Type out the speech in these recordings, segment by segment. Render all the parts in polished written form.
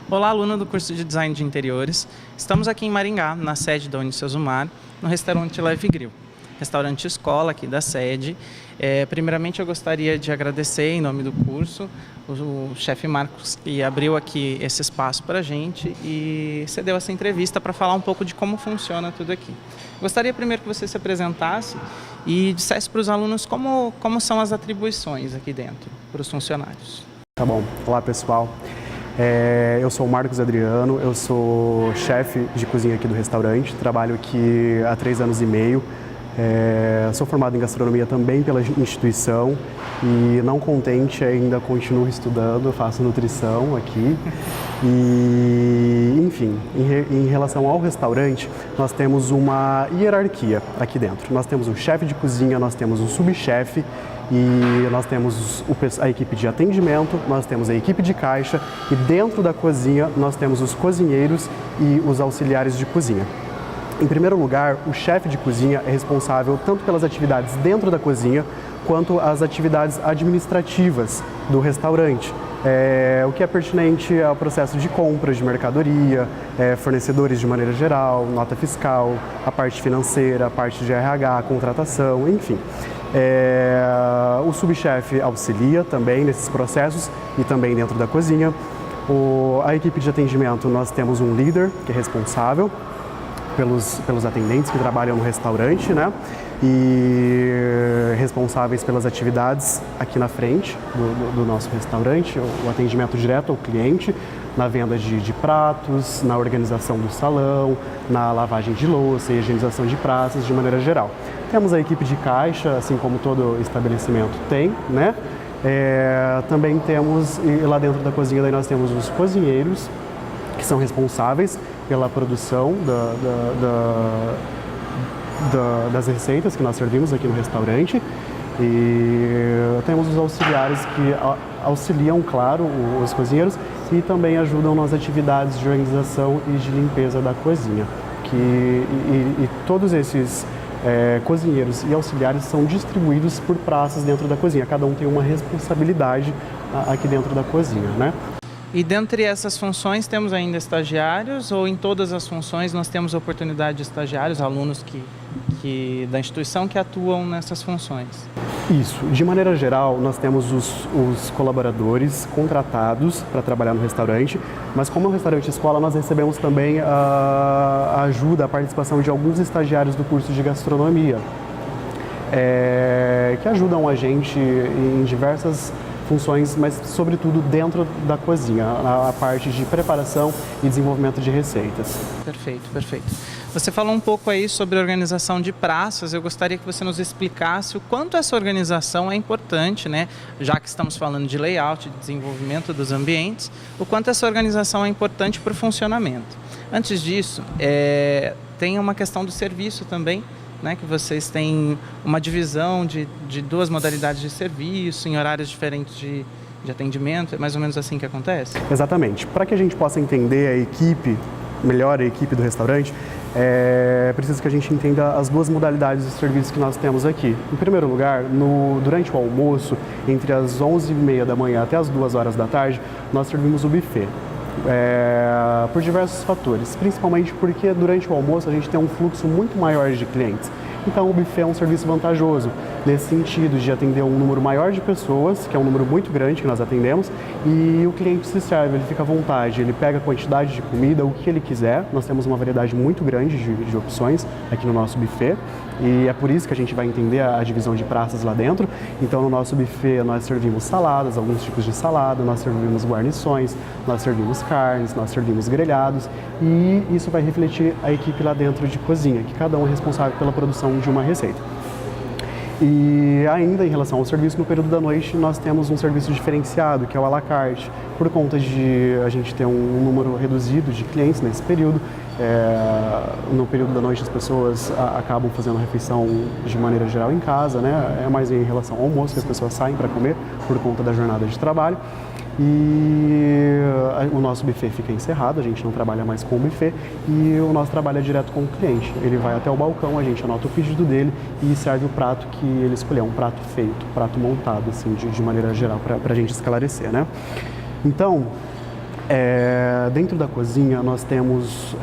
Olá, aluna do curso de Design de Interiores. Estamos aqui em Maringá, na sede da Unicesumar, no restaurante Leve Grill, restaurante escola aqui da sede. Primeiramente, eu gostaria de agradecer, em nome do curso, o chefe Marcos, que abriu aqui esse espaço para a gente e cedeu essa entrevista para falar um pouco de como funciona tudo aqui. Gostaria primeiro que você se apresentasse e dissesse para os alunos como são as atribuições aqui dentro, para os funcionários. Tá bom. Olá, pessoal. Eu sou o Marcos Adriano, eu sou chefe de cozinha aqui do restaurante, trabalho aqui há 3 anos e meio. Sou formado em gastronomia também pela instituição e, não contente, ainda continuo estudando, faço nutrição aqui. E, enfim, em relação ao restaurante, nós temos uma hierarquia aqui dentro. Nós temos o chefe de cozinha, nós temos o subchefe e nós temos a equipe de atendimento, nós temos a equipe de caixa e, dentro da cozinha, nós temos os cozinheiros e os auxiliares de cozinha. Em primeiro lugar, o chefe de cozinha é responsável tanto pelas atividades dentro da cozinha quanto as atividades administrativas do restaurante. O que é pertinente ao processo de compras de mercadoria, fornecedores de maneira geral, nota fiscal, a parte financeira, a parte de RH, contratação, enfim. O subchefe auxilia também nesses processos e também dentro da cozinha. A equipe de atendimento, nós temos um líder que é responsável pelos atendentes que trabalham no restaurante, né? E responsáveis pelas atividades aqui na frente do nosso restaurante, o atendimento direto ao cliente, na venda de pratos, na organização do salão, na lavagem de louça e higienização de praças de maneira geral. Temos a equipe de caixa, assim como todo estabelecimento tem, né? Também temos, lá dentro da cozinha, daí nós temos os cozinheiros, que são responsáveis pela produção das receitas que nós servimos aqui no restaurante. E temos os auxiliares que auxiliam, claro, os cozinheiros e também ajudam nas atividades de organização e de limpeza da cozinha. E todos esses cozinheiros e auxiliares são distribuídos por praças dentro da cozinha. Cada um tem uma responsabilidade aqui dentro da cozinha, né? E dentre essas funções temos ainda estagiários, ou em todas as funções nós temos a oportunidade de estagiários, alunos da instituição que atuam nessas funções? Isso. De maneira geral, nós temos os colaboradores contratados para trabalhar no restaurante, mas como é um restaurante escola, nós recebemos também a ajuda, a participação de alguns estagiários do curso de gastronomia, que ajudam a gente em diversas funções, mas sobretudo dentro da cozinha, a parte de preparação e desenvolvimento de receitas. Perfeito, perfeito. Você falou um pouco aí sobre a organização de praças. Eu gostaria que você nos explicasse o quanto essa organização é importante, né? Já que estamos falando de layout, de desenvolvimento dos ambientes, o quanto essa organização é importante para o funcionamento. Antes disso, tem uma questão do serviço também, né, que vocês têm uma divisão de 2 modalidades de serviço, em horários diferentes de atendimento, é mais ou menos assim que acontece? Exatamente. Para que a gente possa entender melhor a equipe do restaurante, é preciso que a gente entenda as 2 modalidades de serviço que nós temos aqui. Em primeiro lugar, durante o almoço, entre as 11h30 da manhã até as 2 horas da tarde, nós servimos o buffet. Por diversos fatores, principalmente porque durante o almoço a gente tem um fluxo muito maior de clientes. Então o buffet é um serviço vantajoso, nesse sentido de atender um número maior de pessoas, que é um número muito grande que nós atendemos, e o cliente se serve, ele fica à vontade, ele pega a quantidade de comida, o que ele quiser. Nós temos uma variedade muito grande de opções aqui no nosso buffet, e é por isso que a gente vai entender a divisão de praças lá dentro. Então no nosso buffet nós servimos saladas, alguns tipos de salada, nós servimos guarnições, nós servimos carnes, nós servimos grelhados, e isso vai refletir a equipe lá dentro de cozinha, que cada um é responsável pela produção de uma receita. E ainda em relação ao serviço, no período da noite nós temos um serviço diferenciado, que é o à la carte, por conta de a gente ter um número reduzido de clientes nesse período. No período da noite as pessoas acabam fazendo a refeição de maneira geral em casa, né? É mais em relação ao almoço que as pessoas saem para comer por conta da jornada de trabalho. E o nosso buffet fica encerrado, a gente não trabalha mais com o buffet e o nosso trabalho é direto com o cliente. Ele vai até o balcão, a gente anota o pedido dele e serve o prato que ele escolheu, um prato feito, prato montado, assim, de maneira geral, para a gente esclarecer, né? Então, Dentro da cozinha nós temos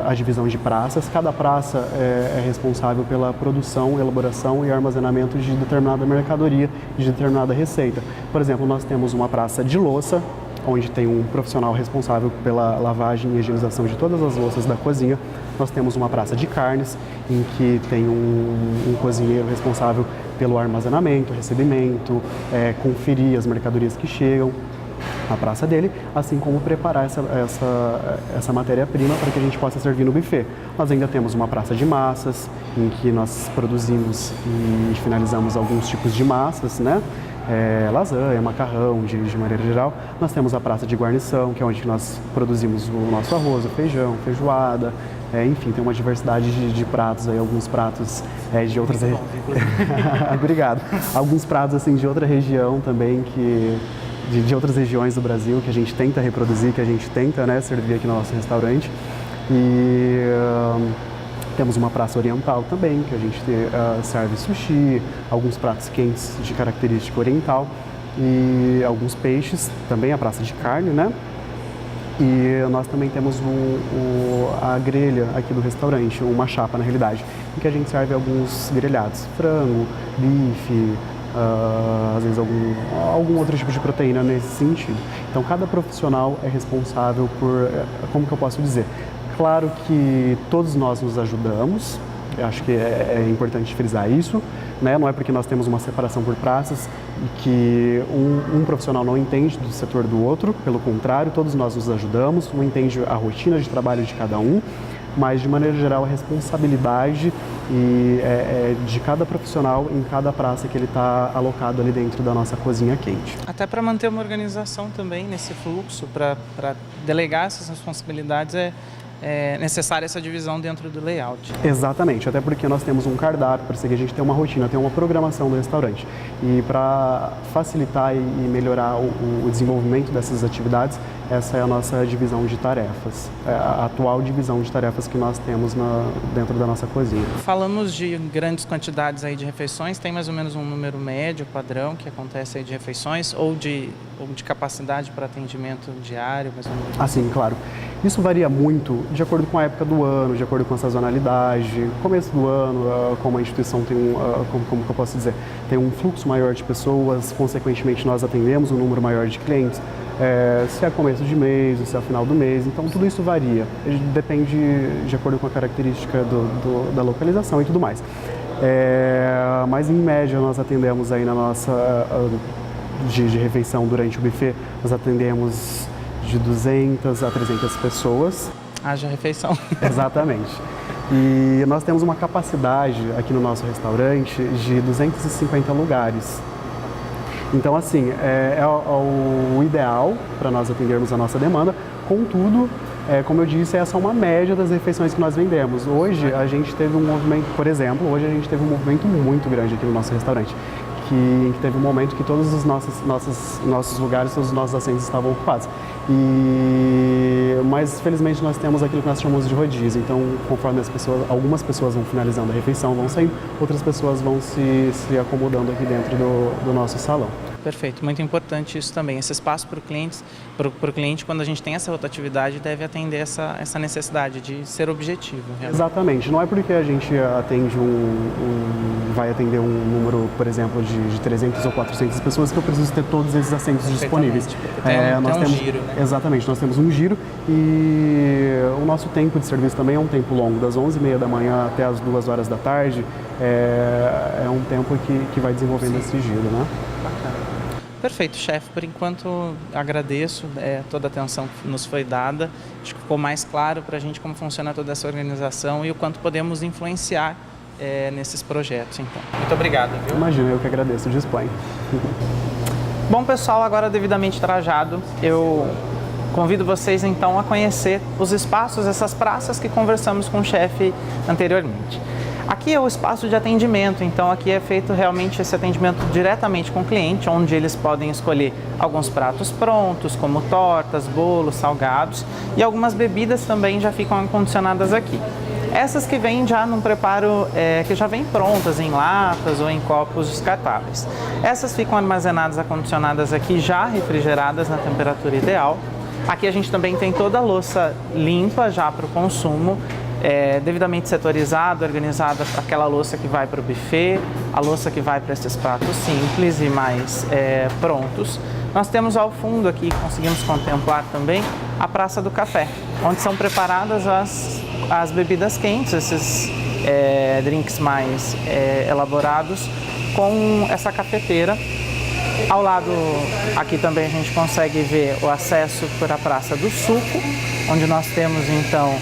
a divisão de praças. Cada praça é responsável pela produção, elaboração e armazenamento de determinada mercadoria, de determinada receita. Por exemplo, nós temos uma praça de louça, onde tem um profissional responsável pela lavagem e higienização de todas as louças da cozinha. Nós temos uma praça de carnes, em que tem um cozinheiro responsável pelo armazenamento, recebimento, conferir as mercadorias que chegam na praça dele, assim como preparar essa matéria-prima para que a gente possa servir no buffet. Nós ainda temos uma praça de massas, em que nós produzimos e finalizamos alguns tipos de massas, né? Lasanha, macarrão, de maneira geral. Nós temos a praça de guarnição, que é onde nós produzimos o nosso arroz, o feijão, feijoada, enfim, tem uma diversidade de pratos aí, alguns pratos de outras... Obrigado. Alguns pratos assim de outra região também, de outras regiões do Brasil, que a gente tenta reproduzir, que a gente tenta, né, servir aqui no nosso restaurante. E temos uma praça oriental também, que a gente serve sushi, alguns pratos quentes de característica oriental e alguns peixes, também a praça de carne, né? E nós também temos a grelha aqui do restaurante, uma chapa na realidade, em que a gente serve alguns grelhados, frango, bife, às vezes algum outro tipo de proteína nesse sentido. Então cada profissional é responsável por, como que eu posso dizer? Claro que todos nós nos ajudamos, eu acho que é importante frisar isso, né? Não é porque nós temos uma separação por praças e que um profissional não entende do setor do outro, pelo contrário, todos nós nos ajudamos, um entende a rotina de trabalho de cada um, mas de maneira geral a responsabilidade de cada profissional em cada praça que ele está alocado ali dentro da nossa cozinha quente. Até para manter uma organização também nesse fluxo, para delegar essas responsabilidades é necessária essa divisão dentro do layout. Exatamente, até porque nós temos um cardápio para seguir, a gente tem uma rotina, tem uma programação do restaurante. E para facilitar e melhorar o desenvolvimento dessas atividades, essa é a nossa divisão de tarefas, a atual divisão de tarefas que nós temos dentro da nossa cozinha. Falamos de grandes quantidades aí de refeições, tem mais ou menos um número médio, padrão, que acontece aí de refeições ou de capacidade para atendimento diário? Mais ou menos? Assim, claro. Isso varia muito de acordo com a época do ano, de acordo com a sazonalidade. Começo do ano, como a instituição tem como que eu posso dizer, tem um fluxo maior de pessoas, consequentemente nós atendemos um número maior de clientes. Se é começo de mês, se é final do mês, então tudo isso varia. Depende de acordo com a característica da localização e tudo mais. Mas em média nós atendemos aí na nossa de refeição durante o buffet, nós atendemos de 200 a 300 pessoas. Haja refeição. Exatamente. E nós temos uma capacidade aqui no nosso restaurante de 250 lugares. Então, assim, é o ideal para nós atendermos a nossa demanda. Contudo, como eu disse, essa é uma média das refeições que nós vendemos. Hoje, a gente teve um movimento, por exemplo, hoje a gente teve um movimento muito grande aqui no nosso restaurante. Que teve um momento que todos os nossos lugares, todos os nossos assentos estavam ocupados. Mas felizmente nós temos aquilo que nós chamamos de rodízio. Então, conforme algumas pessoas vão finalizando a refeição, vão saindo, outras pessoas vão se acomodando aqui dentro do nosso salão. Perfeito, muito importante isso também. Esse espaço para o cliente, quando a gente tem essa rotatividade, deve atender essa necessidade de ser objetivo. Realmente. Exatamente, não é porque a gente atende vai atender um número, por exemplo, de 300 ou 400 pessoas que eu preciso ter todos esses assentos disponíveis. Nós temos um giro, né? Exatamente, nós temos um giro e o nosso tempo de serviço também é um tempo longo, das 11h30 da manhã até as 2 horas da tarde, é um tempo que vai desenvolvendo esse giro, né? Bacana. Perfeito, chefe. Por enquanto, agradeço toda a atenção que nos foi dada. Acho que ficou mais claro para a gente como funciona toda essa organização e o quanto podemos influenciar nesses projetos. Então, muito obrigado. Viu? Imagina, eu que agradeço. Dispõe. Bom, pessoal, agora devidamente trajado, eu convido vocês então a conhecer os espaços, essas praças que conversamos com o chefe anteriormente. Aqui é o espaço de atendimento, então aqui é feito realmente esse atendimento diretamente com o cliente, onde eles podem escolher alguns pratos prontos, como tortas, bolos, salgados, e algumas bebidas também já ficam acondicionadas aqui. Essas que vêm já num preparo que já vêm prontas em latas ou em copos descartáveis. Essas ficam armazenadas, acondicionadas aqui, já refrigeradas na temperatura ideal. Aqui a gente também tem toda a louça limpa já para o consumo, devidamente setorizada, organizada, aquela louça que vai para o buffet, a louça que vai para esses pratos simples e mais prontos. Nós temos ao fundo aqui, conseguimos contemplar também, a Praça do Café, onde são preparadas as bebidas quentes, esses drinks mais elaborados com essa cafeteira. Ao lado aqui também a gente consegue ver o acesso para a Praça do Suco, onde nós temos então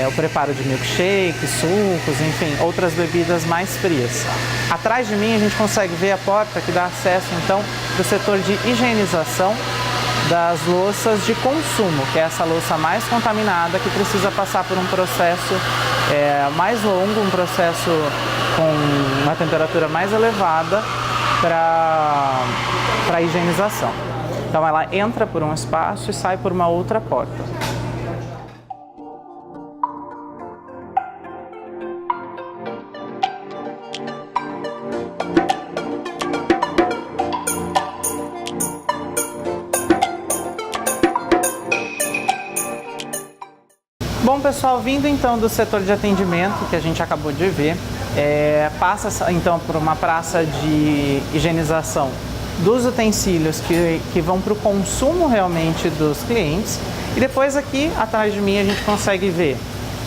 o preparo de milkshakes, sucos, enfim, outras bebidas mais frias. Atrás de mim a gente consegue ver a porta que dá acesso então para o setor de higienização das louças de consumo, que é essa louça mais contaminada que precisa passar por um processo mais longo, um processo com uma temperatura mais elevada para a higienização. Então ela entra por um espaço e sai por uma outra porta. Bom, pessoal, vindo então do setor de atendimento que a gente acabou de ver, passa então por uma praça de higienização dos utensílios que vão para o consumo realmente dos clientes. E depois aqui atrás de mim a gente consegue ver,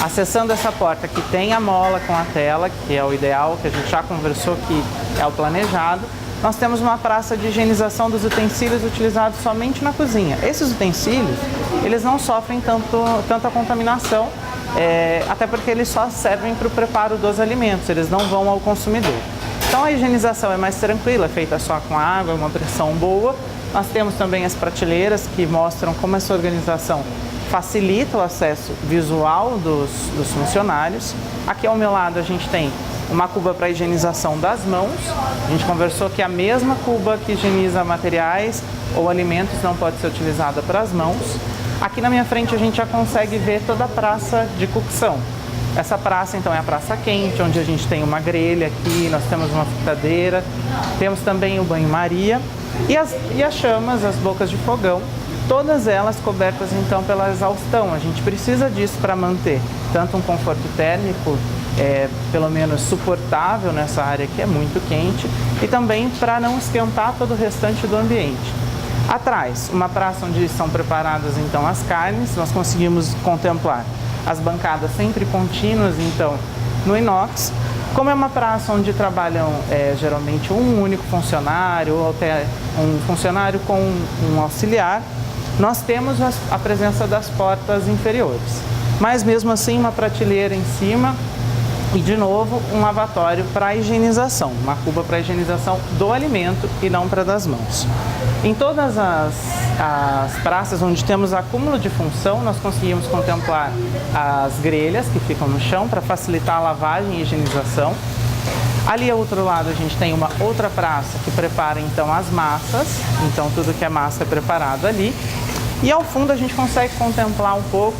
acessando essa porta que tem a mola com a tela, que é o ideal, que a gente já conversou que é o planejado. Nós temos uma praça de higienização dos utensílios utilizados somente na cozinha. Esses utensílios, eles não sofrem tanta contaminação, até porque eles só servem para o preparo dos alimentos, eles não vão ao consumidor. Então a higienização é mais tranquila, é feita só com água, uma pressão boa. Nós temos também as prateleiras que mostram como essa organização facilita o acesso visual dos funcionários. Aqui ao meu lado a gente tem uma cuba para higienização das mãos. A gente conversou que a mesma cuba que higieniza materiais ou alimentos não pode ser utilizada para as mãos. Aqui na minha frente a gente já consegue ver toda a praça de cocção. Essa praça então é a praça quente, onde a gente tem uma grelha aqui, nós temos uma fritadeira, temos também o banho-maria e as chamas, as bocas de fogão, todas elas cobertas então pela exaustão. A gente precisa disso para manter tanto um conforto térmico pelo menos suportável nessa área que é muito quente e também para não esquentar todo o restante do ambiente. Atrás, uma praça onde são preparadas então as carnes, nós conseguimos contemplar as bancadas sempre contínuas então no inox. Como é uma praça onde trabalham geralmente um único funcionário ou até um funcionário com um auxiliar, nós temos a presença das portas inferiores. Mas mesmo assim uma prateleira em cima e de novo um lavatório para higienização, uma cuba para higienização do alimento e não para das mãos. Em todas as praças onde temos acúmulo de função, nós conseguimos contemplar as grelhas que ficam no chão para facilitar a lavagem e higienização. Ali ao outro lado a gente tem uma outra praça que prepara então as massas, então tudo que é massa é preparado ali. E ao fundo a gente consegue contemplar um pouco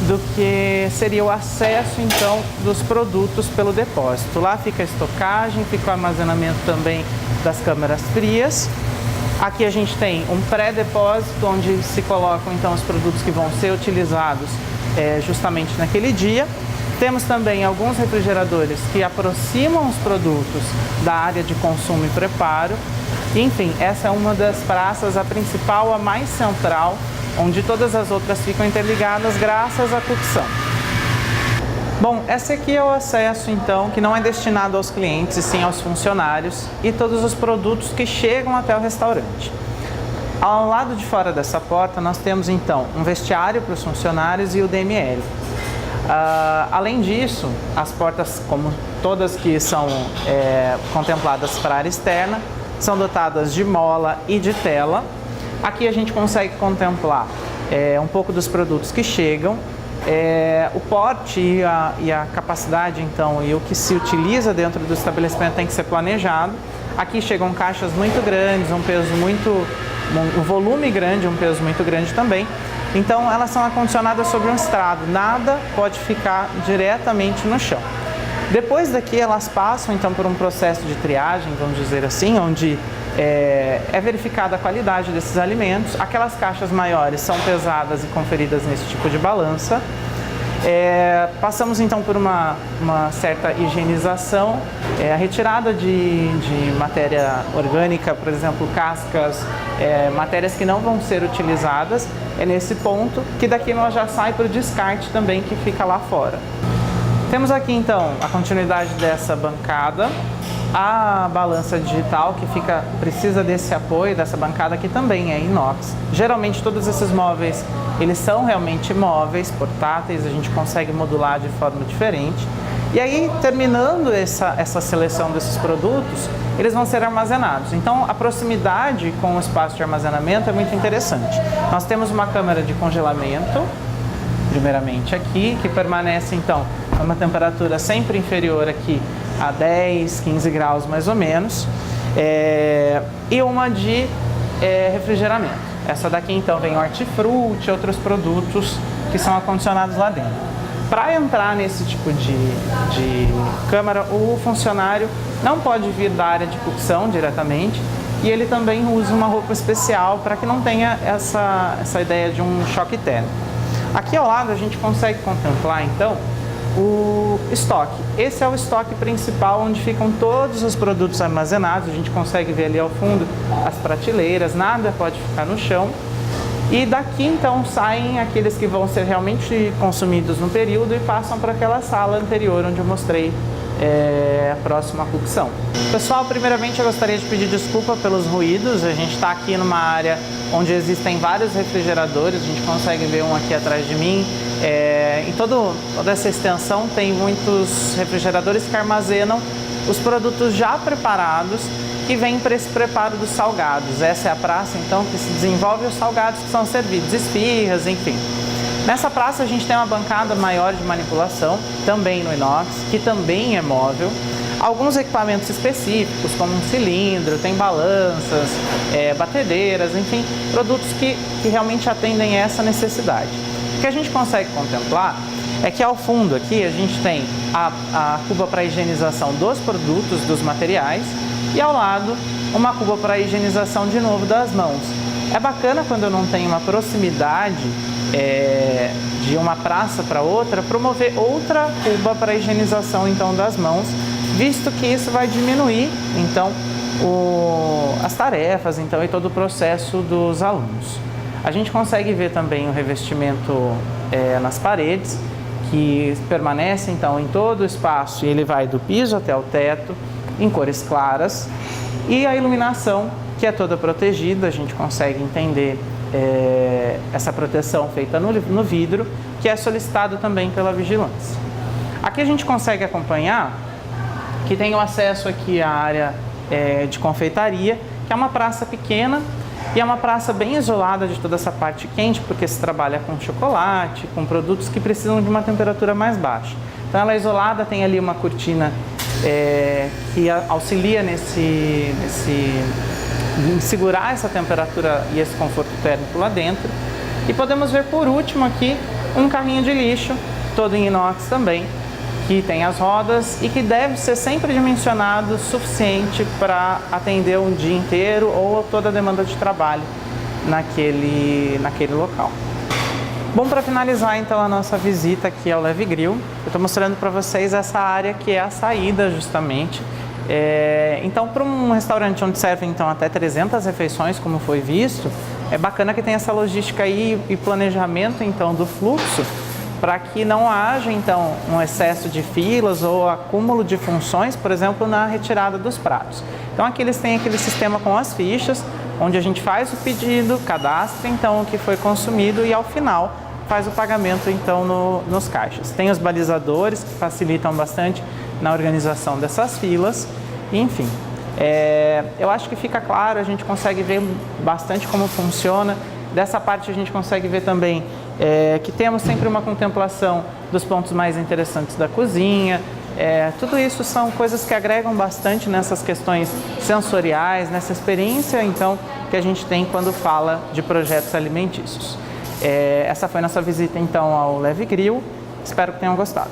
do que seria o acesso então dos produtos pelo depósito. Lá fica a estocagem, fica o armazenamento também das câmaras frias. Aqui a gente tem um pré-depósito onde se colocam então os produtos que vão ser utilizados justamente naquele dia. Temos também alguns refrigeradores que aproximam os produtos da área de consumo e preparo. Enfim, essa é uma das praças, a principal, a mais central, onde todas as outras ficam interligadas graças à cocção. Bom, esse aqui é o acesso então, que não é destinado aos clientes, e sim aos funcionários e todos os produtos que chegam até o restaurante. Ao lado de fora dessa porta nós temos então um vestiário para os funcionários e o DML. Além disso, as portas, como todas que são contempladas para a área externa, são dotadas de mola e de tela. Aqui a gente consegue contemplar um pouco dos produtos que chegam, o porte e a capacidade então e o que se utiliza dentro do estabelecimento tem que ser planejado. Aqui chegam caixas muito grandes, um volume grande, um peso muito grande também. Então elas são acondicionadas sobre um estrado, nada pode ficar diretamente no chão. Depois daqui elas passam então por um processo de triagem, vamos dizer assim, onde é verificada a qualidade desses alimentos. Aquelas caixas maiores são pesadas e conferidas nesse tipo de balança. Passamos então por uma certa higienização, a retirada de matéria orgânica, por exemplo, cascas, matérias que não vão ser utilizadas, é nesse ponto que daqui ela já sai para o descarte também, que fica lá fora. Temos aqui então a continuidade dessa bancada, a balança digital que precisa desse apoio, dessa bancada que também é inox. Geralmente todos esses móveis, eles são realmente móveis, portáteis, a gente consegue modular de forma diferente. E aí, terminando essa seleção desses produtos, eles vão ser armazenados. Então, a proximidade com o espaço de armazenamento é muito interessante. Nós temos uma câmara de congelamento, primeiramente aqui, que permanece então a uma temperatura sempre inferior aqui a 10, 15 graus mais ou menos, e uma de refrigeramento. Essa daqui então vem hortifruti e outros produtos que são acondicionados lá dentro. Para entrar nesse tipo de câmara, o funcionário não pode vir da área de cocção diretamente, e ele também usa uma roupa especial para que não tenha essa ideia de um choque térmico. Aqui ao lado a gente consegue contemplar então o estoque. Esse é o estoque principal, onde ficam todos os produtos armazenados. A gente consegue ver ali ao fundo as prateleiras, nada pode ficar no chão. E daqui então saem aqueles que vão ser realmente consumidos no período e passam para aquela sala anterior onde eu mostrei a próxima cocção. Pessoal, primeiramente eu gostaria de pedir desculpa pelos ruídos. A gente está aqui numa área onde existem vários refrigeradores, a gente consegue ver um aqui atrás de mim. Em toda essa extensão tem muitos refrigeradores que armazenam os produtos já preparados, que vêm para esse preparo dos salgados. Essa é a praça então que se desenvolve os salgados que são servidos, esfirras, enfim. Nessa praça a gente tem uma bancada maior de manipulação, também no inox, que também é móvel. Alguns equipamentos específicos, como um cilindro, tem balanças, batedeiras, enfim, produtos que realmente atendem essa necessidade. O que a gente consegue contemplar é que ao fundo aqui a gente tem a cuba para higienização dos produtos, dos materiais, e ao lado uma cuba para higienização de novo das mãos. É bacana quando eu não tenho uma proximidade de uma praça para outra, promover outra cuba para higienização então das mãos, visto que isso vai diminuir então as tarefas então, e todo o processo dos alunos. A gente consegue ver também o revestimento nas paredes, que permanece então em todo o espaço, e ele vai do piso até o teto, em cores claras, e a iluminação, que é toda protegida. A gente consegue entender essa proteção feita no vidro, que é solicitado também pela vigilância. Aqui a gente consegue acompanhar que tem o acesso aqui à área de confeitaria, que é uma praça pequena, e é uma praça bem isolada de toda essa parte quente, porque se trabalha com chocolate, com produtos que precisam de uma temperatura mais baixa. Então ela é isolada, tem ali uma cortina que auxilia em segurar essa temperatura e esse conforto térmico lá dentro. E podemos ver por último aqui um carrinho de lixo, todo em inox também, que tem as rodas e que deve ser sempre dimensionado suficiente para atender um dia inteiro ou toda a demanda de trabalho naquele local. Bom, para finalizar então a nossa visita aqui ao Leve Grill, eu estou mostrando para vocês essa área que é a saída justamente. Então, para um restaurante onde servem então até 300 refeições, como foi visto, é bacana que tem essa logística aí e planejamento então do fluxo, para que não haja então um excesso de filas ou acúmulo de funções, por exemplo, na retirada dos pratos. Então aqui eles têm aquele sistema com as fichas, onde a gente faz o pedido, cadastra então o que foi consumido e ao final faz o pagamento então nos caixas. Tem os balizadores que facilitam bastante na organização dessas filas, enfim. Eu acho que fica claro, a gente consegue ver bastante como funciona. Dessa parte a gente consegue ver também que temos sempre uma contemplação dos pontos mais interessantes da cozinha. Tudo isso são coisas que agregam bastante nessas questões sensoriais, nessa experiência então que a gente tem quando fala de projetos alimentícios. Essa foi nossa visita então ao Leve Grill, espero que tenham gostado.